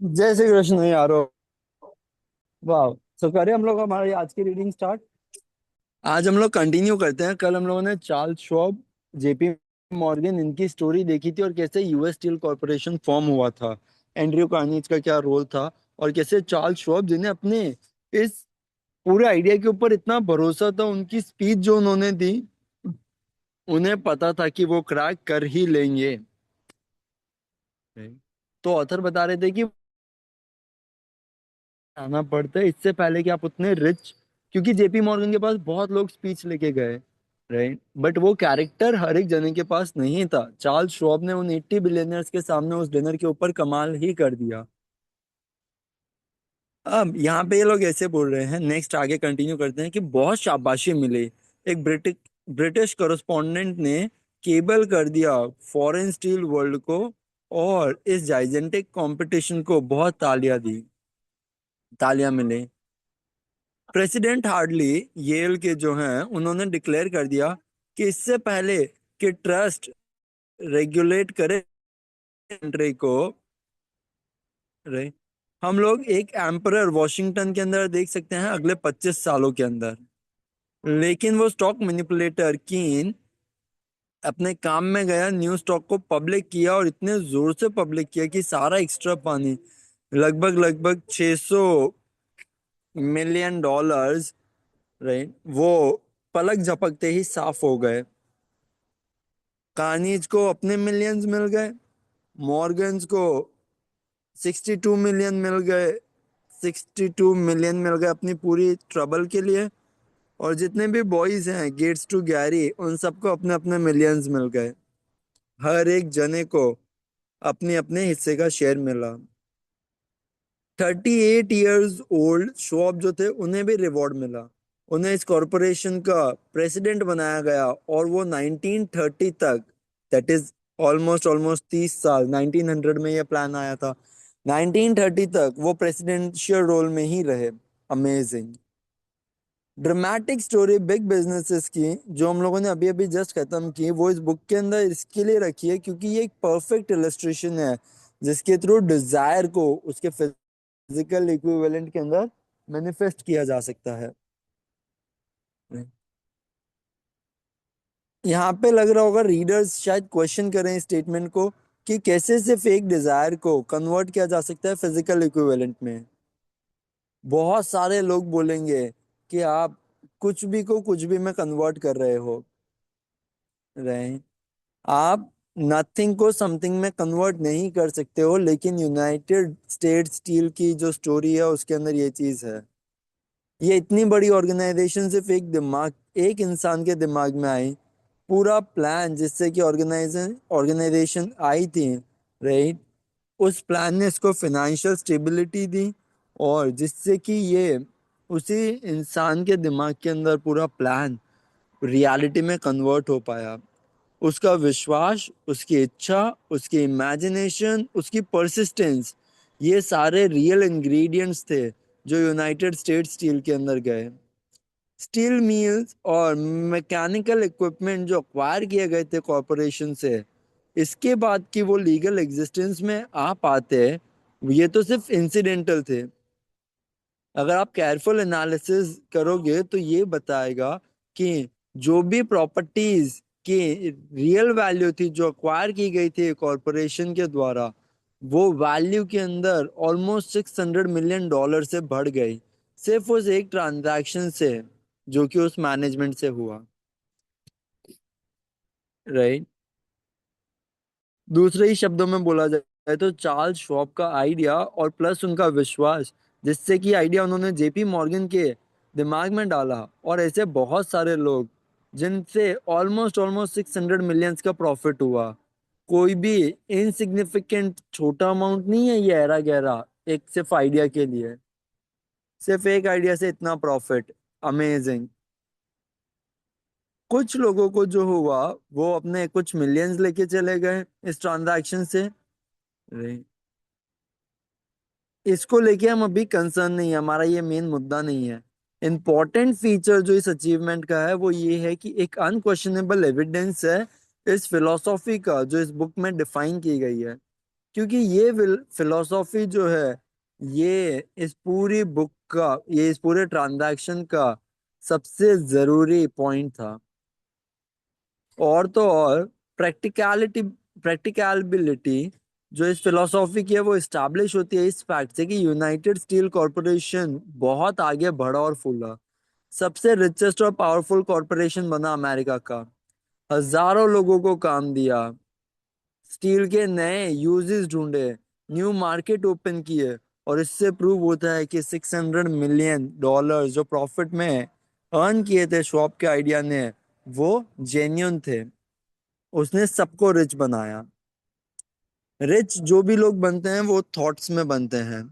जय श्री कृष्ण यारो। वाह। तो करें हम लोग हमारी आज की रीडिंग स्टार्ट। आज हम लोग कंटिन्यू करते हैं। कल हम लोगों ने चार्ल्स श्वाब, जेपी मॉर्गन, इनकी स्टोरी देखी थी और कैसे यूएस स्टील कॉर्पोरेशन फॉर्म हुआ था, एंड्रयू कार्नेज का क्या रोल था, और कैसे चार्ल्स श्वाब जिन्हें अपने इस पूरे आइडिया के ऊपर इतना भरोसा था, उनकी स्पीच जो उन्होंने दी, उन्हें पता था कि वो क्रैक कर ही लेंगे। तो ऑथर बता रहे थे कि आना पड़ता है इससे पहले कि आप उतने रिच, क्योंकि जेपी मॉर्गन के पास बहुत लोग स्पीच लेके गए, राइट, बट वो कैरेक्टर हर एक जने के पास नहीं था। चार्ल्स श्वाब ने उन 80 बिलियनर्स के सामने उस डिनर के ऊपर कमाल ही कर दिया। अब यहाँ पे ये लोग ऐसे बोल रहे हैं, नेक्स्ट आगे कंटिन्यू करते हैं कि बहुत शाबाशी मिली। एक ब्रिटिश ब्रिटिश कॉरेस्पॉन्डेंट ने केबल कर दिया फॉरेन स्टील वर्ल्ड को, और इस जाइजेंटिक कंपटीशन को बहुत तालियां मिली। प्रेसिडेंट हार्डली, येल के जो हैं, उन्होंने डिक्लेयर कर दिया कि इससे पहले कि ट्रस्ट रेगुलेट करे कंट्री को, रे, हम लोग एक एम्परर वॉशिंगटन के अंदर देख सकते हैं अगले 25 सालों के अंदर। लेकिन वो स्टॉक मैनिपुलेटर कीन अपने काम में गया, न्यू स्टॉक को पब्लिक किया, और इतने जोर से पब्लिक किया कि सारा एक्स्ट्रा पानी, लगभग लगभग 600 मिलियन डॉलर्स, राइट, वो पलक झपकते ही साफ हो गए। कार्निज को अपने मिलियंस मिल गए, मॉर्गन्स को 62 मिलियन मिल गए, 62 मिलियन मिल गए अपनी पूरी ट्रबल के लिए। और जितने भी बॉयज हैं, गेट्स टू गैरी, उन सबको अपने अपने मिलियंस मिल गए। हर एक जने को अपने अपने हिस्से का शेयर मिला। 38 ईयर्स ओल्ड शॉप जो थे, उन्हें भी रिवॉर्ड मिला। उन्हें इस कॉरपोरेशन का प्रेसिडेंट बनाया गया, और वो 1930 तक, दैट इज ऑलमोस्ट ऑलमोस्ट 30 साल, 1900 में ये प्लान आया था, 1930 तक वो प्रेसिडेंशियल रोल में ही रहे। Amazing dramatic story big businesses की, जो हम लोगों ने अभी अभी जस्ट खत्म की, वो इस बुक के अंदर इसके लिए रखी है क्योंकि ये एक परफेक्ट इलस्ट्रेशन है जिसके थ्रू डिजायर को उसके फिजिकल इक्विवेलेंट के अंदर मैनिफेस्ट किया जा सकता है। यहाँ पे लग रहा होगा रीडर्स शायद क्वेश्चन करें स्टेटमेंट को कि कैसे से फेक डिजायर को कन्वर्ट किया जा सकता है फिजिकल इक्विवेलेंट में। बहुत सारे लोग बोलेंगे कि आप कुछ भी को कुछ भी में कन्वर्ट कर रहे हैं। आप नथिंग को समथिंग में कन्वर्ट नहीं कर सकते हो, लेकिन यूनाइटेड स्टेट स्टील की जो स्टोरी है उसके अंदर ये चीज है। ये इतनी बड़ी ऑर्गेनाइजेशन सिर्फ एक इंसान के दिमाग में आई, पूरा प्लान जिससे कि ऑर्गेनाइजेशन आई थी, राइट, उस प्लान ने इसको फाइनेंशियल स्टेबिलिटी दी, और जिससे कि ये उसी इंसान के दिमाग के अंदर पूरा प्लान रियलिटी में कन्वर्ट हो पाया। उसका विश्वास, उसकी इच्छा, उसकी इमेजिनेशन, उसकी परसिस्टेंस, ये सारे रियल इंग्रेडिएंट्स थे जो यूनाइटेड स्टेट्स स्टील के अंदर गए। स्टील मिल्स और मैकेनिकल इक्विपमेंट जो अक्वायर किए गए थे कॉरपोरेशन से, इसके बाद कि वो लीगल एग्जिस्टेंस में आ पाते, ये तो सिर्फ इंसिडेंटल थे। अगर आप केयरफुल एनालिसिस करोगे तो ये बताएगा कि जो भी प्रॉपर्टीज की रियल वैल्यू थी जो अक्वायर की गई थी कॉरपोरेशन के द्वारा, वो वैल्यू के अंदर ऑलमोस्ट 600 मिलियन डॉलर से बढ़ गई, सिर्फ उस एक ट्रांजैक्शन से जो कि उस मैनेजमेंट से हुआ, राइट। दूसरे ही शब्दों में बोला जाए तो चार्ल्स श्वाब का आइडिया और प्लस उनका विश्वास, जिससे कि आइडिया उन्होंने जेपी मॉर्गन के दिमाग में डाला, और ऐसे बहुत सारे लोग जिनसे ऑलमोस्ट ऑलमोस्ट 600 मिलियंस का प्रॉफिट हुआ। कोई भी इनसिग्निफिकेंट छोटा अमाउंट नहीं है ये, ऐरा गहरा, एक सिर्फ आइडिया के लिए, सिर्फ एक आइडिया से इतना प्रॉफिट। अमेजिंग। कुछ लोगों को जो हुआ, वो अपने कुछ मिलियंस लेके चले गए इस ट्रांजैक्शन से। इसको लेके हम अभी कंसर्न नहीं है, हमारा ये मेन मुद्दा नहीं है। इम्पोर्टेंट फीचर जो इस अचीवमेंट का है वो ये है कि एक अनक्वेश्चनेबल एविडेंस है इस फिलॉसफी का जो इस बुक में डिफाइन की गई है, क्योंकि ये फिलोसॉफी जो है, ये इस पूरी बुक का, ये इस पूरे ट्रांजैक्शन का सबसे जरूरी पॉइंट था। और तो और प्रैक्टिकलिटी जो इस फिलोसॉफी की है वो इस्टेब्लिश होती है इस फैक्ट से कि यूनाइटेड स्टील कॉरपोरेशन बहुत आगे बढ़ा और फूला, सबसे रिचेस्ट और पावरफुल कॉरपोरेशन बना अमेरिका का, हजारों लोगों को काम दिया, स्टील के नए यूजेस ढूंढे, न्यू मार्केट ओपन किए, और इससे प्रूव होता है कि $600 मिलियन जो प्रॉफिट में अर्न किए थे शॉप के आइडिया ने, वो जेन्युइन थे। उसने सबको रिच बनाया। रिच जो भी लोग बनते हैं वो थॉट्स में बनते हैं।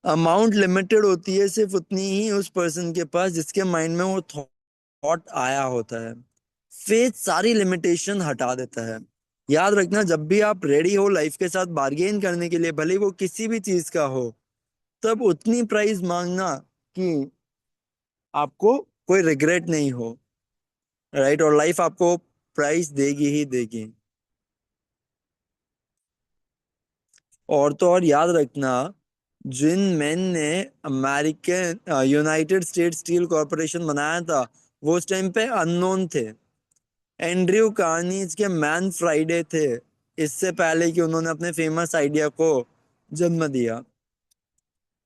अमाउंट लिमिटेड होती है सिर्फ उतनी ही उस पर्सन के पास जिसके माइंड में वो थॉट आया होता है। फेथ सारी लिमिटेशन हटा देता है। याद रखना, जब भी आप रेडी हो लाइफ के साथ बार्गेन करने के लिए, भले वो किसी भी चीज का हो, तब उतनी प्राइस मांगना कि आपको कोई रिग्रेट नहीं हो। राइट? और लाइफ आपको प्राइस देगी ही देगी। और तो और याद रखना, जिन मैन ने American United state steel corporation बनाया था, वो उस टाइम पे अननोन थे। एंड्रयू कार्नीज के मैन फ्राइडे थे, इससे पहले कि उन्होंने अपने फेमस आइडिया को जन्म दिया।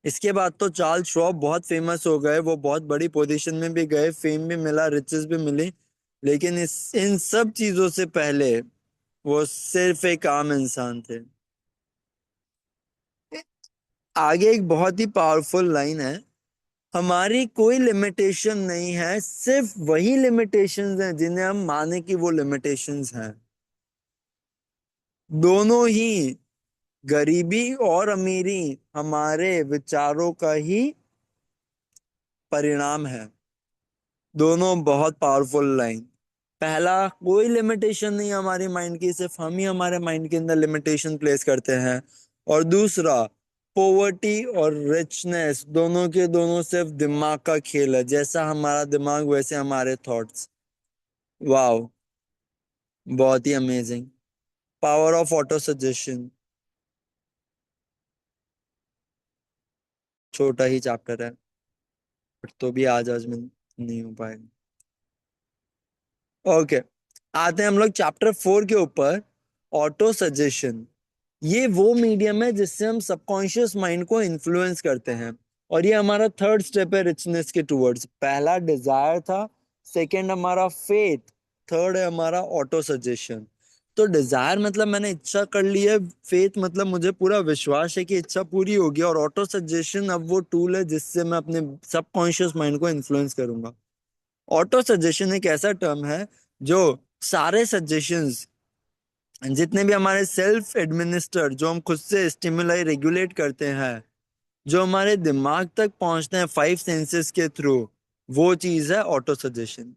इसके बाद तो चार्ल्स श्वाब बहुत फेमस हो गए, वो बहुत बड़ी पोजीशन में भी गए, फेम भी मिला, रिचेस भी मिली। लेकिन इस इन सब चीजों से पहले वो सिर्फ एक आम इंसान थे। आगे एक बहुत ही पावरफुल लाइन है, हमारी कोई लिमिटेशन नहीं है, सिर्फ वही लिमिटेशंस हैं जिन्हें हम माने कि वो लिमिटेशंस हैं। दोनों ही, गरीबी और अमीरी, हमारे विचारों का ही परिणाम है। दोनों बहुत पावरफुल लाइन। पहला, कोई लिमिटेशन नहीं है हमारी माइंड की, सिर्फ हम ही हमारे माइंड के अंदर लिमिटेशन प्लेस करते हैं। और दूसरा, पोवर्टी और रिचनेस दोनों के दोनों सिर्फ दिमाग का खेल है, जैसा हमारा दिमाग वैसे हमारे थॉट्स। वाह, बहुत ही amazing. Power of autosuggestion. छोटा ही चैप्टर है, बट तो भी आज में नहीं हो पाएगा। ओके, आते हैं हम लोग चैप्टर 4 के ऊपर, ऑटो सजेशन। ये वो मीडियम है जिससे हम सबकॉन्शियस माइंड को इन्फ्लुएंस करते हैं। और ये हमारा थर्ड स्टेप है रिचनेस के टूवर्ड्स। पहला डिजायर था, सेकंड हमारा फेथ, थर्ड है हमारा ऑटो सजेशन। तो डिजायर मतलब मैंने इच्छा कर ली है, फेथ मतलब मुझे पूरा विश्वास है कि इच्छा पूरी होगी, और ऑटो सजेशन अब वो टूल है जिससे मैं अपने सबकॉन्शियस माइंड को इन्फ्लुएंस करूंगा। ऑटो सजेशन एक ऐसा टर्म है जो सारे सजेशंस, जितने भी हमारे सेल्फ एडमिनिस्टर, जो हम खुद से स्टिमुलाई रेगुलेट करते हैं, जो हमारे दिमाग तक पहुंचते हैं 5 सेंसेस के थ्रू, वो चीज है ऑटो सजेशन।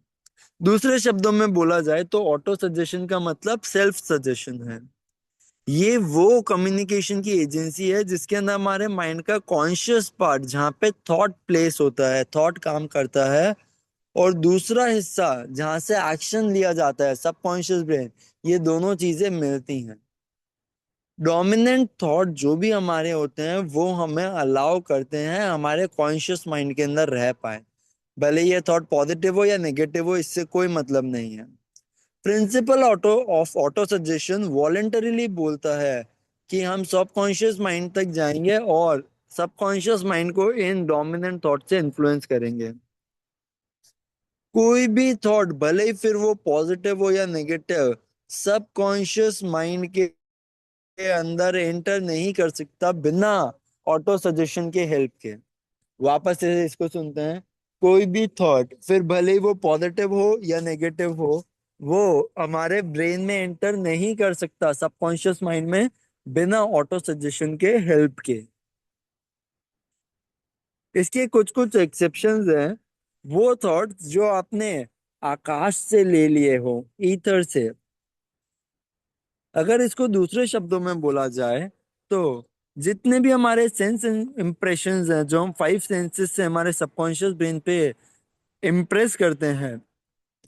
दूसरे शब्दों में बोला जाए तो ऑटो सजेशन का मतलब सेल्फ सजेशन है। ये वो कम्युनिकेशन की एजेंसी है जिसके अंदर हमारे माइंड का कॉन्शियस पार्ट, जहाँ पे थॉट प्लेस होता है, थॉट काम करता है, और दूसरा हिस्सा जहां से एक्शन लिया जाता है, सबकॉन्शियस ब्रेन, ये दोनों चीजें मिलती हैं। डोमिनेंट थॉट जो भी हमारे होते हैं वो हमें अलाउ करते हैं हमारे कॉन्शियस माइंड के अंदर रह पाए, भले ये थॉट पॉजिटिव हो या नेगेटिव हो, इससे कोई मतलब नहीं है। Principle of auto suggestion voluntarily बोलता है कि हम सबकॉन्शियस माइंड तक जाएंगे और सबकॉन्शियस माइंड को इन डोमिनेंट थॉट से इन्फ्लुएंस करेंगे। कोई भी थॉट, भले ही फिर वो पॉजिटिव हो या नेगेटिव, सबकॉन्शियस माइंड के अंदर एंटर नहीं कर सकता बिना ऑटो सजेशन के हेल्प के। वापस से इसको सुनते हैं, कोई भी थॉट, फिर भले ही वो पॉजिटिव हो या नेगेटिव हो, वो हमारे ब्रेन में एंटर नहीं कर सकता सबकॉन्शियस माइंड में बिना ऑटो सजेशन के हेल्प के। इसके कुछ कुछ एक्सेप्शंस हैं। वो थॉट्स जो आपने आकाश से ले लिए हो, ईथर से। अगर इसको दूसरे शब्दों में बोला जाए तो जितने भी हमारे सेंस इंप्रेशंस हैं जो हम 5 सेंसेस से हमारे सबकॉन्शियस ब्रेन पे इम्प्रेस करते हैं,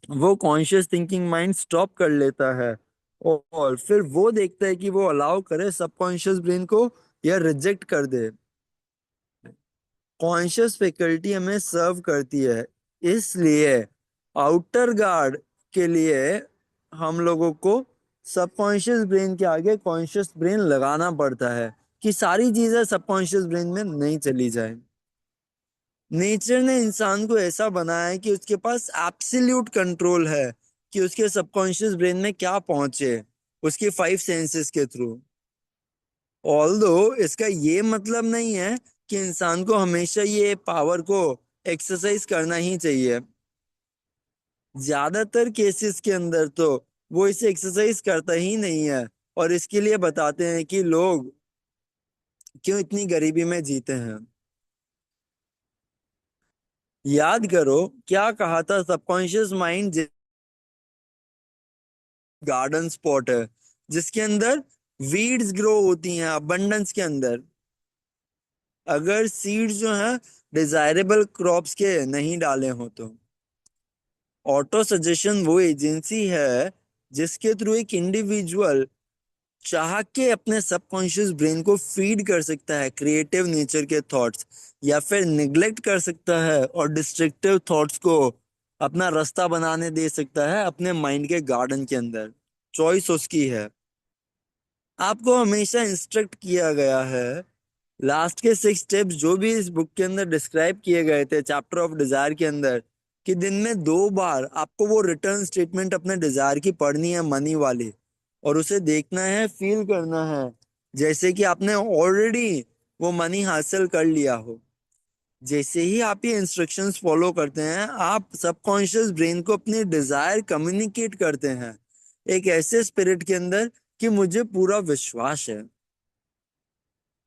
वो कॉन्शियस थिंकिंग माइंड स्टॉप कर लेता है और फिर वो देखता है कि वो अलाउ करे सबकॉन्शियस ब्रेन को या रिजेक्ट कर दे। कॉन्शियस फैकल्टी हमें सर्व करती है, इसलिए आउटर गार्ड के लिए हम लोगों को सबकॉन्शियस ब्रेन के आगे कॉन्शियस ब्रेन लगाना पड़ता है कि सारी चीजें सबकॉन्शियस ब्रेन में नहीं चली जाए। नेचर ने इंसान को ऐसा बनाया है कि उसके पास एब्सोल्यूट कंट्रोल है कि उसके सबकॉन्शियस ब्रेन में क्या पहुंचे, उसकी फाइव सेंसेस के थ्रू। ऑल्दो इसका ये मतलब नहीं है कि इंसान को हमेशा ये पावर को एक्सरसाइज करना ही चाहिए। ज्यादातर केसेस के अंदर तो वो इसे एक्सरसाइज करता ही नहीं है, और इसके लिए बताते हैं कि लोग क्यों इतनी गरीबी में जीते हैं। याद करो क्या कहा था, सबकॉन्शियस माइंड गार्डन स्पॉट है जिसके अंदर वीड्स ग्रो होती हैं अबंडेंस के अंदर। अगर सीड्स जो हैं डिजायरेबल क्रॉप्स के नहीं डाले हो तो। ऑटो सजेशन वो एजेंसी है जिसके थ्रू एक इंडिविजुअल चाह के अपने सबकॉन्शियस ब्रेन को फीड कर सकता है क्रिएटिव नेचर के थॉट्स, या फिर निग्लेक्ट कर सकता है और डिस्ट्रक्टिव थॉट्स को अपना रास्ता बनाने दे सकता है अपने माइंड के गार्डन के अंदर। चॉइस उसकी है। आपको हमेशा इंस्ट्रक्ट किया गया है, लास्ट के 6 स्टेप्स जो भी इस बुक के अंदर डिस्क्राइब किए गए थे चैप्टर ऑफ डिजायर के अंदर, कि दिन में 2 बार आपको वो रिटर्न स्टेटमेंट अपने डिजायर की पढ़नी है मनी वाली, और उसे देखना है, फील करना है जैसे कि आपने ऑलरेडी वो मनी हासिल कर लिया हो। जैसे ही आप ये इंस्ट्रक्शंस फॉलो करते हैं आप सबकॉन्शियस ब्रेन को अपनी डिजायर कम्युनिकेट करते हैं एक ऐसे स्पिरिट के अंदर कि मुझे पूरा विश्वास है।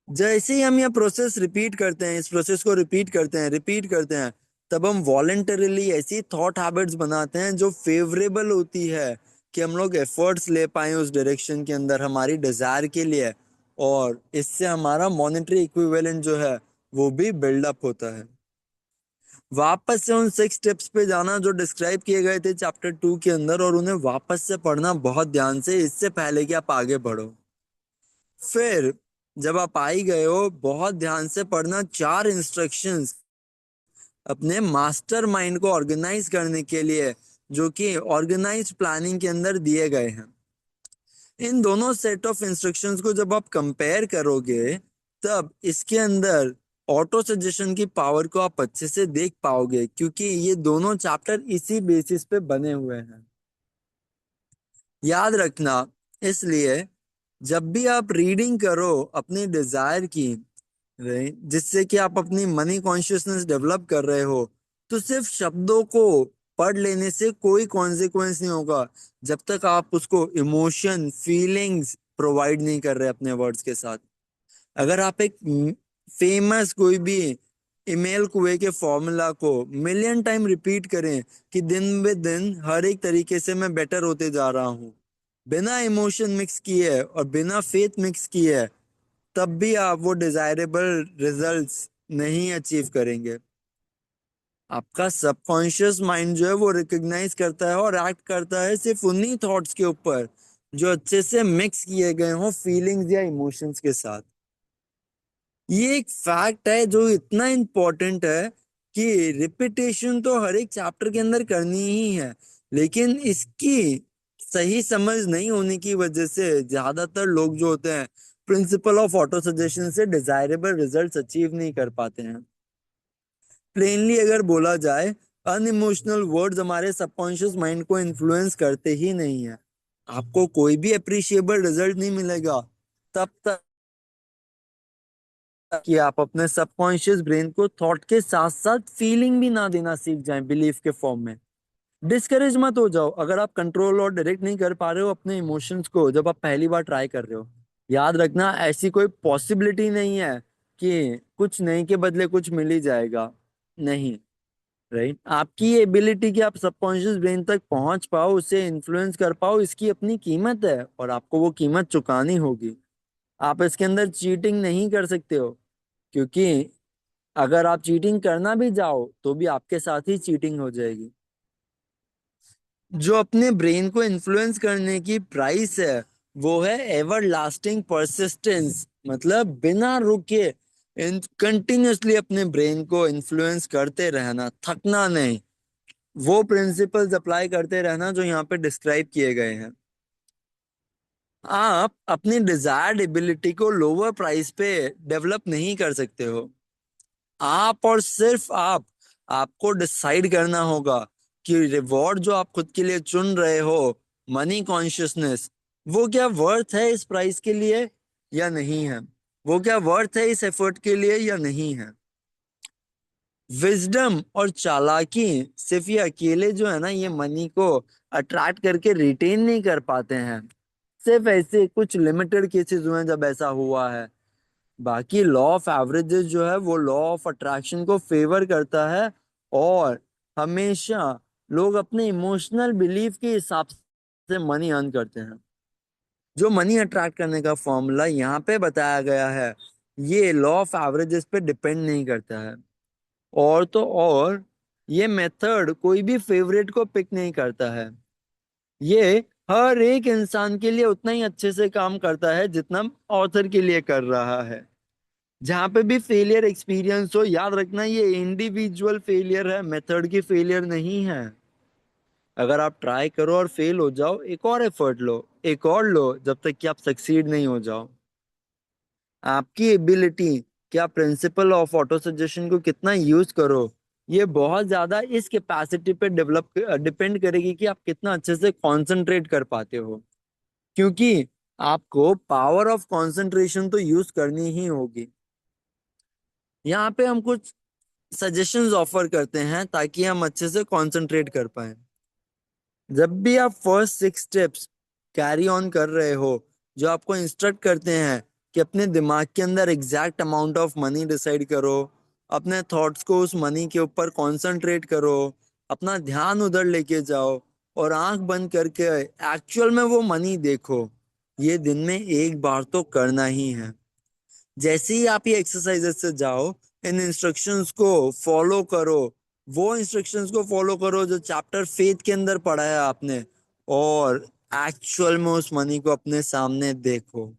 जैसे ही हम यह प्रोसेस रिपीट करते हैं, इस प्रोसेस को रिपीट करते हैं, तब हम वॉलेंटरीली ऐसी थॉट हैबिट्स बनाते हैं जो फेवरेबल होती है कि हम लोग एफर्ट्स ले पाए उस डायरेक्शन के अंदर हमारी डिजायर के लिए, और इससे हमारा मॉनेटरी इक्विवेलेंट जो है वो भी बिल्डअप होता है। वापस से उन 6 स्टेप्स पे जाना जो डिस्क्राइब किए गए थे चैप्टर 2 के अंदर, और उन्हें वापस से पढ़ना बहुत ध्यान से, इससे पहले कि आप आगे बढ़ो। फिर जब आप आ ही गए हो, बहुत ध्यान से पढ़ना 4 इंस्ट्रक्शंस अपने मास्टर माइंड को ऑर्गेनाइज करने के लिए, जो कि ऑर्गेनाइज प्लानिंग के अंदर दिए गए हैं। इन दोनों सेट ऑफ इंस्ट्रक्शंस को जब आप कंपेयर करोगे, तब इसके अंदर ऑटो सजेशन की पावर को आप अच्छे से देख पाओगे, क्योंकि ये दोनों चैप्टर इसी बेसिस पे बने हुए हैं। याद रखना, इसलिए जब भी आप रीडिंग करो अपनी डिजायर की, जिससे कि आप अपनी मनी कॉन्शियसनेस डेवलप कर रहे हो, तो सिर्फ शब्दों को पढ़ लेने से कोई कॉन्सिक्वेंस नहीं होगा जब तक आप उसको इमोशन फीलिंग्स प्रोवाइड नहीं कर रहे अपने वर्ड्स के साथ। अगर आप एक फेमस कोई भी ईमेल कुएं के फॉर्मूला को मिलियन टाइम रिपीट करें कि दिन बे दिन हर एक तरीके से मैं बेटर होते जा रहा हूँ, बिना इमोशन मिक्स किए और बिना फेथ मिक्स किए, तब भी आप वो डिजायरेबल रिजल्ट्स नहीं अचीव करेंगे। आपका सबकॉन्शियस माइंड जो है वो रिकॉग्नाइज करता है और एक्ट करता है सिर्फ उन्हीं थॉट्स के ऊपर जो अच्छे से मिक्स किए गए हों फीलिंग्स या इमोशंस के साथ। ये एक फैक्ट है जो इतना इम्पोर्टेंट है कि रिपीटेशन तो हर एक चैप्टर के अंदर करनी ही है, लेकिन इसकी सही समझ नहीं होने की वजह से ज्यादातर लोग जो होते हैं प्रिंसिपल ऑफ ऑटो सजेशन से डिजायरेबल रिजल्ट्स अचीव नहीं कर पाते हैं। प्लेनली अगर बोला जाए, अनइमोशनल वर्ड्स हमारे सबकॉन्शियस माइंड को इन्फ्लुएंस करते ही नहीं है। आपको कोई भी अप्रिशिएबल रिजल्ट नहीं मिलेगा तब तक कि आप अपने सबकॉन्शियस ब्रेन को थॉट के साथ साथ फीलिंग भी ना देना सीख जाएं बिलीफ के फॉर्म में। डिस्करेज मत हो जाओ अगर आप कंट्रोल और डायरेक्ट नहीं कर पा रहे हो अपने इमोशंस को जब आप पहली बार ट्राई कर रहे हो। याद रखना, ऐसी कोई पॉसिबिलिटी नहीं है कि कुछ नहीं के बदले कुछ मिल ही जाएगा। नहीं। राइट, आपकी ये एबिलिटी कि आप सबकॉन्शियस ब्रेन तक पहुंच पाओ, उसे इन्फ्लुएंस कर पाओ, इसकी अपनी कीमत है और आपको वो कीमत चुकानी होगी। आप इसके अंदर चीटिंग नहीं कर सकते हो, क्योंकि अगर आप चीटिंग करना भी जाओ तो भी आपके साथ ही चीटिंग हो जाएगी। जो अपने ब्रेन को इन्फ्लुएंस करने की प्राइस है वो है एवर लास्टिंग परसिस्टेंस, मतलब बिना रुके कंटिन्यूअसली अपने ब्रेन को इन्फ्लुएंस करते रहना, थकना नहीं। वो प्रिंसिपल्स अप्लाई करते रहना जो यहाँ पे डिस्क्राइब किए गए हैं। आप अपनी डिजायर्ड एबिलिटी को लोअर प्राइस पे डेवलप नहीं कर सकते हो। आप और सिर्फ आपको डिसाइड करना होगा कि रिवॉर्ड जो आप खुद के लिए चुन रहे हो, मनी कॉन्शियसनेस, वो क्या वर्थ है इस प्राइस के लिए या नहीं है, वो क्या वर्थ है इस एफर्ट के लिए या नहीं है। विजडम और चालाकी सिर्फ ये अकेले जो है ना, ये मनी को अट्रैक्ट करके रिटेन नहीं कर पाते हैं। सिर्फ ऐसे कुछ लिमिटेड केसेस हुए हैं जब ऐसा हुआ है। बाकी लॉ ऑफ एवरेजेस जो है वो लॉ ऑफ अट्रैक्शन को फेवर करता है। और हमेशा लोग अपने इमोशनल बिलीफ के हिसाब से मनी अर्न करते हैं। जो मनी अट्रैक्ट करने का फॉर्मूला यहाँ पे बताया गया है, ये लॉ ऑफ एवरेजेस पे डिपेंड नहीं करता है। और तो और ये मेथड कोई भी फेवरेट को पिक नहीं करता है। ये हर एक इंसान के लिए उतना ही अच्छे से काम करता है जितना ऑथर के लिए कर रहा है। जहां पे भी फेलियर एक्सपीरियंस हो, याद रखना ये इंडिविजुअल फेलियर है, मेथड की फेलियर नहीं है। अगर आप ट्राई करो और फेल हो जाओ, एक और एफर्ट लो, एक और लो, जब तक कि आप सक्सीड नहीं हो जाओ। आपकी एबिलिटी, क्या प्रिंसिपल ऑफ ऑटो सजेशन को कितना यूज करो, ये बहुत ज्यादा इस कैपेसिटी पे डेवलप डिपेंड करेगी कि आप कितना अच्छे से कंसंट्रेट कर पाते हो। क्योंकि आपको पावर ऑफ कंसंट्रेशन तो यूज करनी ही होगी। यहाँ पे हम कुछ सजेशंस ऑफर करते हैं ताकि हम अच्छे से कंसंट्रेट कर पाए। जब भी आप फर्स्ट 6 स्टेप्स कैरी ऑन कर रहे हो, जो आपको इंस्ट्रक्ट करते हैं कि अपने दिमाग के अंदर exact amount of money decide करो, अपने थॉट्स को उस मनी के ऊपर कंसंट्रेट करो, अपना ध्यान उधर लेके जाओ और आंख बंद करके एक्चुअल में वो मनी देखो, ये दिन में एक बार तो करना ही है। जैसे ही आप ये एक्सरसाइजेस से जाओ, इन इंस्ट्रक्शंस को फॉलो करो। वो इंस्ट्रक्शंस को फॉलो करो जो चैप्टर फेथ के अंदर पढ़ा है आपने, और एक्चुअल में उस मनी को अपने सामने देखो।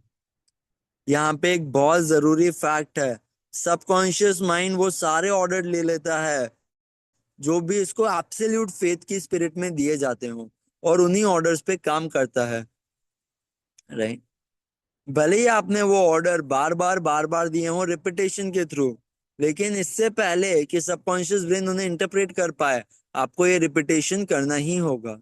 यहाँ पे एक बहुत जरूरी फैक्ट है, सबकॉन्शियस माइंड वो सारे ऑर्डर ले लेता है जो भी इसको एब्सोल्यूट फेथ की स्पिरिट में दिए जाते हो, और उन्हीं ऑर्डर्स पे काम करता है। राइट। भले ही आपने वो ऑर्डर बार बार दिए हो रिपीटेशन के थ्रू, लेकिन इससे पहले कि सबकॉन्शियस ब्रेन उन्हें इंटरप्रेट कर पाए, आपको ये रिपीटेशन करना ही होगा।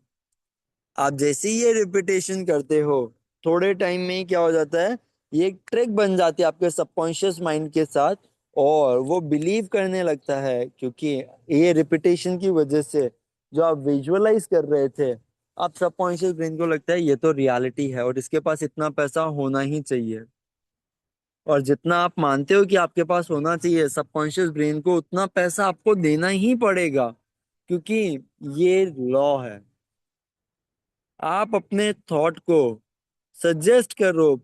आप जैसे ही ये रिपीटेशन करते हो, थोड़े टाइम में ही क्या हो जाता है, ये एक ट्रिक बन जाती है आपके सबकॉन्शियस माइंड के साथ, और वो बिलीव करने लगता है। क्योंकि ये रिपीटेशन की वजह से जो आप विजुअलाइज कर रहे थे, आप सबकॉन्शियस ब्रेन को लगता है ये तो रियलिटी है और इसके पास इतना पैसा होना ही चाहिए। और जितना आप मानते हो कि आपके पास होना चाहिए, सबकॉन्शियस ब्रेन को उतना पैसा आपको देना ही पड़ेगा, क्योंकि ये लॉ है। आप अपने थॉट को सजेस्ट करो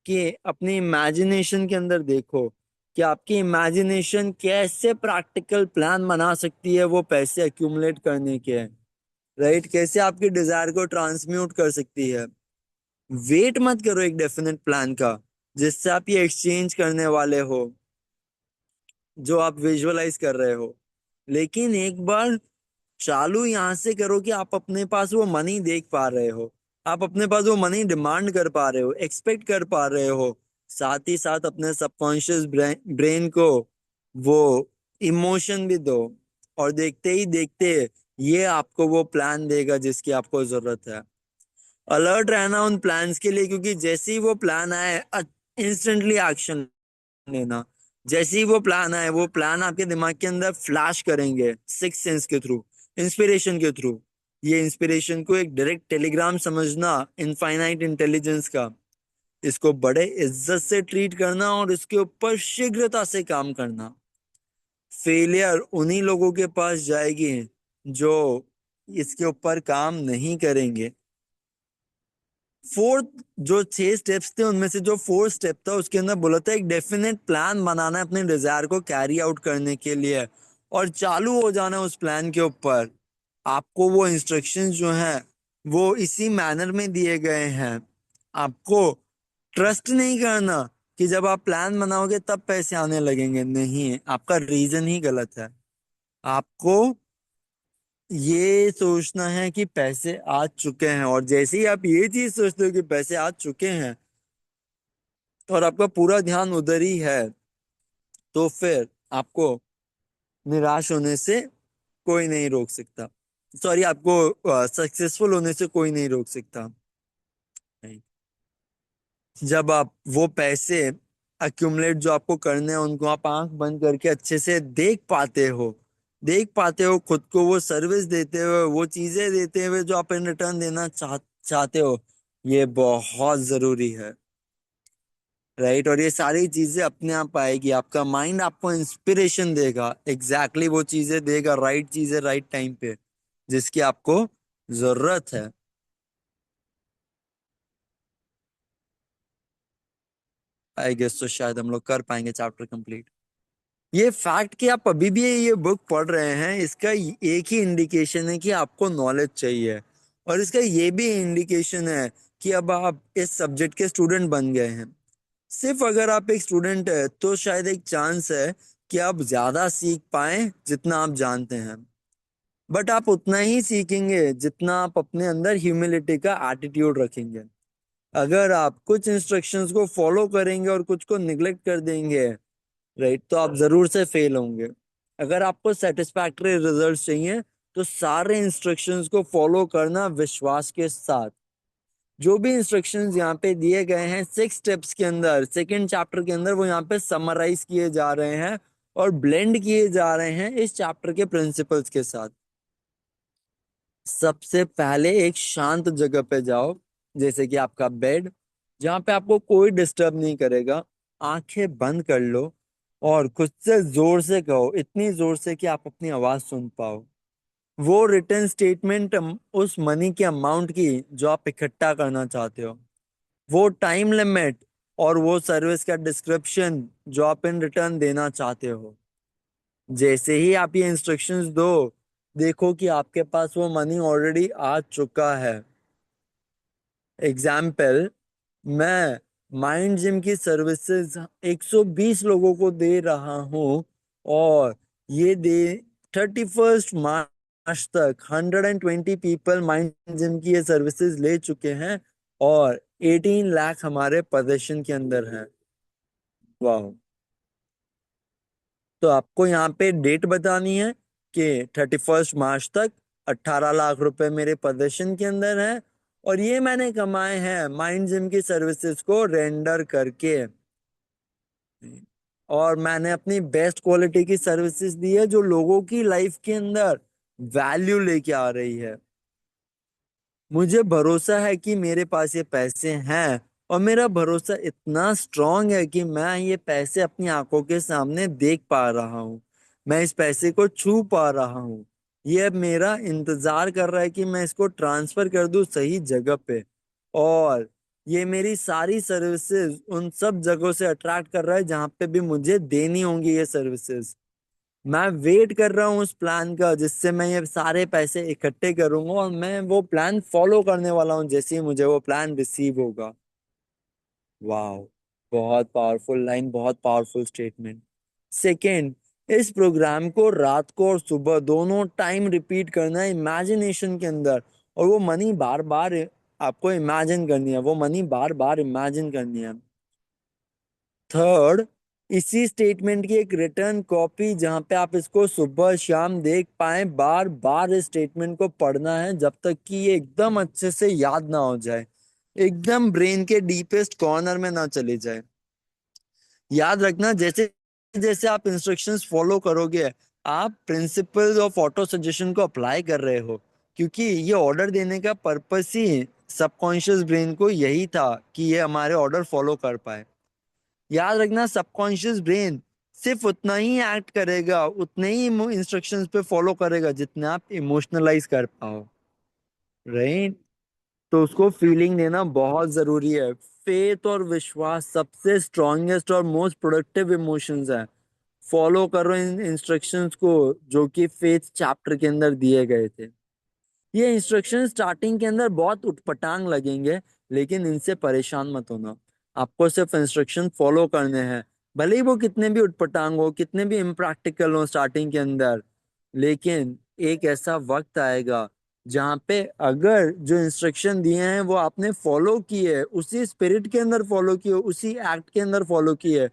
कि अपनी इमेजिनेशन के अंदर देखो कि आपकी इमेजिनेशन कैसे प्रैक्टिकल प्लान बना सकती है वो पैसे एक्यूमुलेट करने के। राइट, कैसे आपकी डिजायर को ट्रांसम्यूट कर सकती है। वेट मत करो एक डेफिनेट प्लान का जिससे आप ये एक्सचेंज करने वाले हो, जो आप विजुअलाइज कर रहे हो। लेकिन एक बार चालू यहां से करो कि आप अपने पास वो मनी देख पा रहे हो, आप अपने पास वो मनी डिमांड कर पा रहे हो, एक्सपेक्ट कर पा रहे हो। साथ ही साथ अपने सबकॉन्शियस ब्रेन को वो इमोशन भी दो, और देखते ही देखते ये आपको वो प्लान देगा जिसकी आपको जरूरत है। अलर्ट रहना उन प्लान्स के लिए, क्योंकि जैसे ही वो प्लान आए, इंस्टेंटली एक्शन लेना। जैसे ही वो प्लान आए, वो प्लान आपके दिमाग के अंदर फ्लैश करेंगे सिक्स सेंस के थ्रू, इंस्पिरेशन के थ्रू। ये इंस्पिरेशन को एक डायरेक्ट टेलीग्राम समझना इनफाइनाइट इंटेलिजेंस का, इसको बड़े इज्जत से ट्रीट करना और इसके ऊपर शीघ्रता से काम करना। फेलियर उन्हीं लोगों के पास जाएगी जो इसके ऊपर काम नहीं करेंगे। फोर्थ, जो 6 स्टेप्स थे उनमें से जो फोर्थ स्टेप था उसके अंदर बोला था एक डेफिनेट प्लान बनाना है अपने डिजायर को कैरी आउट करने के लिए, और चालू हो जाना उस प्लान के ऊपर। आपको वो इंस्ट्रक्शंस जो हैं वो इसी मैनर में दिए गए हैं। आपको ट्रस्ट नहीं करना कि जब आप प्लान बनाओगे तब पैसे आने लगेंगे, नहीं, आपका रीजन ही गलत है। आपको ये सोचना है कि पैसे आ चुके हैं, और जैसे ही आप ये चीज सोचते हो कि पैसे आ चुके हैं और आपका पूरा ध्यान उधर ही है, तो फिर आपको निराश होने से कोई नहीं रोक सकता। सॉरी, आपको सक्सेसफुल होने से कोई नहीं रोक सकता। जब आप वो पैसे अक्यूमुलेट जो आपको करने हैं उनको आप आंख बंद करके अच्छे से देख पाते हो खुद को वो सर्विस देते हुए, वो चीजें देते हुए जो आप इन रिटर्न देना चाहते हो, ये बहुत जरूरी है। राइट, और ये सारी चीजें अपने आप आएगी, आपका माइंड आपको इंस्पिरेशन देगा, एग्जैक्टली वो चीजें देगा, राइट चीजें राइट टाइम पे जिसकी आपको जरूरत है। आई गेस तो शायद हम लोग कर पाएंगे चैप्टर कंप्लीट। ये फैक्ट कि आप अभी भी ये बुक पढ़ रहे हैं, इसका एक ही इंडिकेशन है कि आपको नॉलेज चाहिए, और इसका ये भी इंडिकेशन है कि अब आप इस सब्जेक्ट के स्टूडेंट बन गए हैं। सिर्फ अगर आप एक स्टूडेंट है तो शायद एक चांस है कि आप ज्यादा सीख पाएं जितना आप जानते हैं, बट आप उतना ही सीखेंगे जितना आप अपने अंदर ह्यूमिलिटी का एटीट्यूड रखेंगे। अगर आप कुछ इंस्ट्रक्शंस को फॉलो करेंगे और कुछ को निग्लेक्ट कर देंगे, राइट, तो आप जरूर से फेल होंगे। अगर आपको सेटिस्फैक्टरी रिजल्ट्स चाहिए तो सारे इंस्ट्रक्शंस को फॉलो करना विश्वास के साथ। जो भी इंस्ट्रक्शंस यहाँ पे दिए गए हैं 6 स्टेप्स के अंदर, सेकंड चैप्टर के अंदर, वो यहाँ पे समराइज किए जा रहे हैं और ब्लेंड किए जा रहे हैं इस चैप्टर के प्रिंसिपल्स के साथ। सबसे पहले एक शांत जगह पे जाओ, जैसे कि आपका बेड, जहाँ पे आपको कोई डिस्टर्ब नहीं करेगा। आंखें बंद कर लो और खुद से जोर से कहो, इतनी जोर से कि आप अपनी आवाज सुन पाओ, वो रिटर्न स्टेटमेंट उस मनी के अमाउंट की जो आप इकट्ठा करना चाहते हो, वो टाइम लिमिट, और वो सर्विस का डिस्क्रिप्शन जो आप इन रिटर्न देना चाहते हो। जैसे ही आप ये इंस्ट्रक्शंस दो, देखो कि आपके पास वो मनी ऑलरेडी आ चुका है। एग्जाम्पल, मैं माइंड जिम की सर्विसेज 120 लोगों को दे रहा हूँ, और ये दे 31 मार्च तक 120 पीपल माइंड जिम की ये सर्विसेज ले चुके हैं, और 18 लाख हमारे पोजीशन के अंदर हैं। वाह। तो आपको यहाँ पे डेट बतानी है कि 31 मार्च तक 18 लाख रुपए मेरे पोजीशन के अंदर है, और ये मैंने कमाए हैं माइंड जिम की सर्विसेज को रेंडर करके, और मैंने अपनी बेस्ट क्वालिटी की सर्विसेज दी है जो लोगों की लाइफ के अंदर वैल्यू लेके आ रही है। मुझे भरोसा है कि मेरे पास ये पैसे हैं, और मेरा भरोसा इतना स्ट्रांग है कि मैं ये पैसे अपनी आंखों के सामने देख पा रहा हूँ, मैं इस पैसे को छू पा रहा हूँ। ये अब मेरा इंतजार कर रहा है कि मैं इसको ट्रांसफर कर दूं सही जगह पे, और ये मेरी सारी सर्विसेज उन सब जगहों से अट्रैक्ट कर रहा है जहां पे भी मुझे देनी होंगी ये सर्विसेज। मैं वेट कर रहा हूँ उस प्लान का जिससे मैं ये सारे पैसे इकट्ठे करूंगा, और मैं वो प्लान फॉलो करने वाला हूँ जैसे ही मुझे वो प्लान रिसीव होगा। वाह, बहुत पावरफुल लाइन, बहुत पावरफुल स्टेटमेंट। सेकेंड, इस प्रोग्राम को रात को और सुबह दोनों टाइम रिपीट करना है इमेजिनेशन के अंदर, और वो मनी बार बार आपको इमेजिन करनी है, वो मनी बार बार इमेजिन करनी है। थर्ड, इसी स्टेटमेंट की एक रिटर्न कॉपी जहां पे आप इसको सुबह शाम देख पाए, बार बार इस स्टेटमेंट को पढ़ना है जब तक कि ये एकदम अच्छे से याद ना हो जाए, एकदम ब्रेन के डीपेस्ट कॉर्नर में ना चले जाए। याद रखना, जैसे जैसे आप इंस्ट्रक्शंस फॉलो करोगे, आप प्रिंसिपल्स ऑफ ऑटो सजेशन को अप्लाई कर रहे हो, क्योंकि ये ऑर्डर देने का पर्पस ही सबकॉन्शियस ब्रेन को यही था कि ये हमारे ऑर्डर फॉलो कर पाए। याद रखना, सबकॉन्शियस ब्रेन सिर्फ उतना ही एक्ट करेगा, उतने ही इंस्ट्रक्शंस पे फॉलो करेगा जितने आप इमोशनलाइज कर पाओ, राइट। तो उसको फीलिंग देना बहुत जरूरी है। फेथ और विश्वास सबसे स्ट्रॉन्गेस्ट और मोस्ट प्रोडक्टिव इमोशंस है। फॉलो करो इन इंस्ट्रक्शंस को जो कि फेथ चैप्टर के अंदर दिए गए थे। ये इंस्ट्रक्शन स्टार्टिंग के अंदर बहुत उटपटांग लगेंगे, लेकिन इनसे परेशान मत होना। आपको सिर्फ इंस्ट्रक्शन फॉलो करने हैं, भले ही वो कितने भी उटपटांग हो, कितने भी इम्प्रैक्टिकल हो स्टार्टिंग के अंदर। लेकिन एक ऐसा वक्त आएगा जहाँ पे अगर जो इंस्ट्रक्शन दिए हैं वो आपने फॉलो किए, उसी स्पिरिट के अंदर फॉलो किए, उसी एक्ट के अंदर फॉलो किए,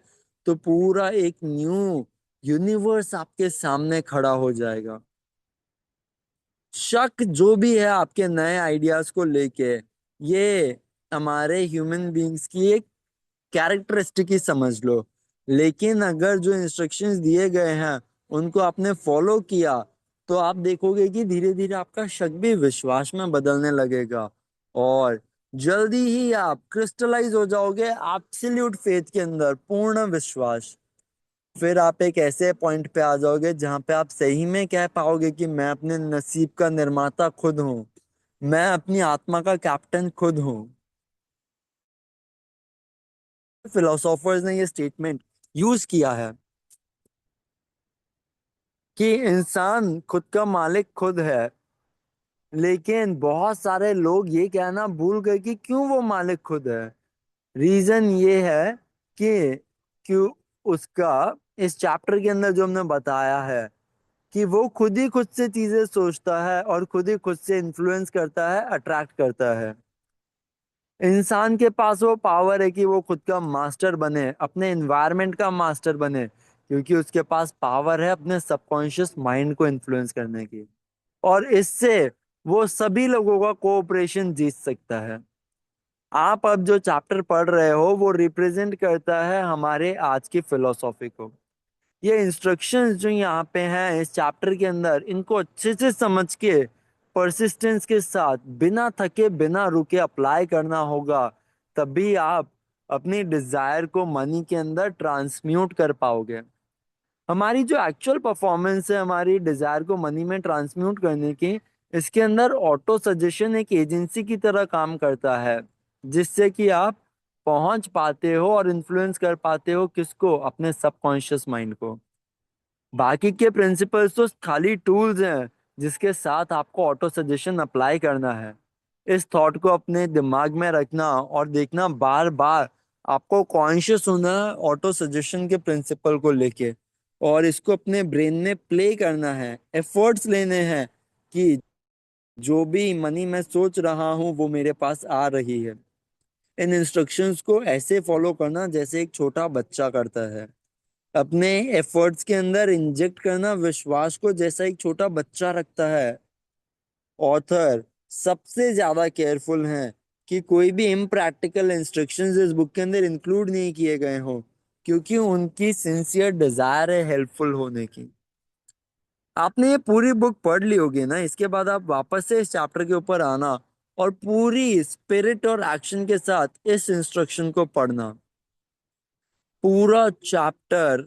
तो पूरा एक न्यू यूनिवर्स आपके सामने खड़ा हो जाएगा। शक जो भी है आपके नए आइडियाज को लेके, ये हमारे ह्यूमन बीइंग्स की एक कैरेक्टरिस्टिक ही समझ लो। लेकिन अगर जो इंस्ट्रक्शंस दिए गए हैं उनको आपने फॉलो किया, तो आप देखोगे कि धीरे धीरे आपका शक भी विश्वास में बदलने लगेगा, और जल्दी ही आप क्रिस्टलाइज हो जाओगे एब्सोल्यूट फेथ के अंदर, पूर्ण विश्वास। फिर आप एक ऐसे पॉइंट पे आ जाओगे जहां पे आप सही में कह पाओगे कि मैं अपने नसीब का निर्माता खुद हूँ, मैं अपनी आत्मा का कैप्टन खुद हूँ। फिलोसोफर्स ने ये स्टेटमेंट यूज किया है कि इंसान खुद का मालिक खुद है, लेकिन बहुत सारे लोग ये कहना भूल गए कि क्यों वो मालिक खुद है। रीजन ये है कि क्यों उसका इस चैप्टर के अंदर जो हमने बताया है कि वो खुद ही खुद से चीजें सोचता है और खुद ही खुद से इन्फ्लुएंस करता है, अट्रैक्ट करता है। इंसान के पास वो पावर है कि वो खुद का मास्टर बने, अपने एनवायरनमेंट का मास्टर बने, क्योंकि उसके पास पावर है अपने सबकॉन्शियस माइंड को इन्फ्लुएंस करने की। और इससे वो सभी लोगों का कोऑपरेशन जीत सकता है। आप अब जो चैप्टर पढ़ रहे हो वो रिप्रेजेंट करता है हमारे आज की फिलोसॉफी को। ये इंस्ट्रक्शंस जो यहाँ पे हैं इस चैप्टर के अंदर, इनको अच्छे से समझ के परसिस्टेंस के साथ बिना थके बिना रुके अप्लाई करना होगा, तभी आप अपनी डिजायर को मनी के अंदर ट्रांसम्यूट कर पाओगे। हमारी जो एक्चुअल परफॉर्मेंस है हमारी डिजायर को मनी में ट्रांसम्यूट करने की, इसके अंदर ऑटो सजेशन एक एजेंसी की तरह काम करता है, जिससे कि आप पहुंच पाते हो और इन्फ्लुएंस कर पाते हो किसको, अपने सबकॉन्शियस माइंड को। बाकी के प्रिंसिपल्स तो खाली टूल्स हैं जिसके साथ आपको ऑटो सजेशन अप्लाई करना है। इस थॉट को अपने दिमाग में रखना और देखना बार बार, आपको कॉन्शियस होना ऑटो सजेशन के प्रिंसिपल को लेके, और इसको अपने ब्रेन में प्ले करना है, एफर्ट्स लेने हैं कि जो भी मनी मैं सोच रहा हूँ वो मेरे पास आ रही है। इन इंस्ट्रक्शंस को ऐसे फॉलो करना जैसे एक छोटा बच्चा करता है, अपने एफर्ट्स के अंदर इंजेक्ट करना विश्वास को जैसा एक छोटा बच्चा रखता है। ऑथर सबसे ज्यादा केयरफुल हैं कि कोई भी इम्प्रैक्टिकल इंस्ट्रक्शंस इस बुक के अंदर इंक्लूड नहीं किए गए हों, क्योंकि उनकी सिंसियर डिजायर है हेल्पफुल होने की। आपने ये पूरी बुक पढ़ ली होगी ना, इसके बाद आप वापस से इस चैप्टर के ऊपर आना और पूरी स्पिरिट और एक्शन के साथ इस इंस्ट्रक्शन को पढ़ना। पूरा चैप्टर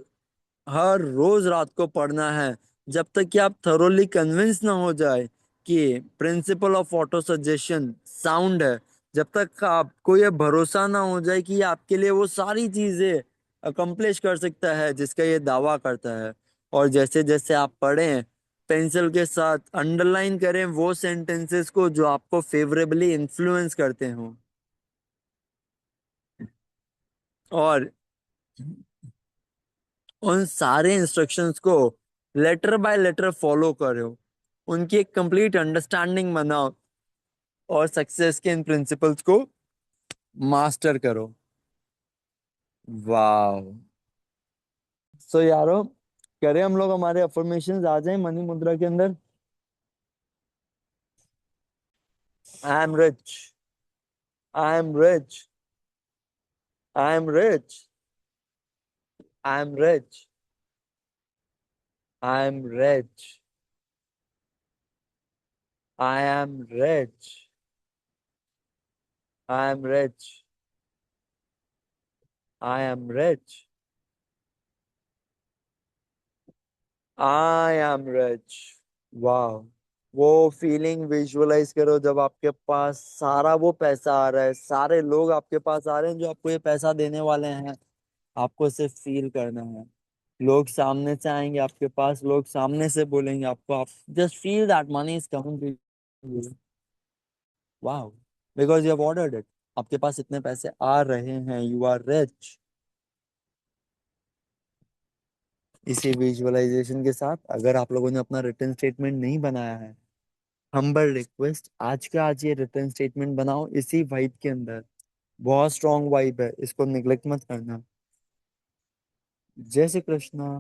हर रोज रात को पढ़ना है, जब तक कि आप थरोली कन्विंस ना हो जाए कि principle of auto suggestion sound है, जब तक आपको ये भरोसा ना हो जाए कि ये आपके लिए वो सारी चीजें अकम्प्लिश कर सकता है जिसका ये दावा करता है। और जैसे जैसे आप पढ़ें, पेंसिल के साथ अंडरलाइन करें वो सेंटेंसेस को जो आपको फेवरेबली इन्फ्लुएंस करते हो, और उन सारे इंस्ट्रक्शंस को लेटर बाय लेटर फॉलो करो, उनकी एक कंप्लीट अंडरस्टैंडिंग बनाओ, और सक्सेस के इन प्रिंसिपल्स को मास्टर करो। वाह। सो यारो, करें हम लोग हमारे अफर्मेशंस आ जाएं मनी मुद्रा के अंदर। I am rich, I am rich, I am rich, I am rich, I am rich, I am rich, I am rich, I am rich, I am rich. वाह। वो फीलिंग विजुअलाइज करो जब आपके पास सारा वो पैसा आ रहा है, सारे लोग आपके पास आ रहे हैं जो आपको ये पैसा देने वाले हैं। आपको सिर्फ फील करना है, लोग सामने से आएंगे आपके पास, लोग सामने से बोलेंगे आपको, आप just feel that money is coming. वाह, because you have ordered it, आपके पास इतने पैसे आ रहे हैं, यू आर रिच। इसी विजुअलाइजेशन के साथ अगर आप लोगों ने अपना रिटर्न स्टेटमेंट नहीं बनाया है, हम्बल रिक्वेस्ट, आज का आज ये रिटर्न स्टेटमेंट बनाओ इसी वाइब के अंदर। बहुत स्ट्रॉन्ग वाइब है, इसको निग्लेक्ट मत करना। जय श्री कृष्णा।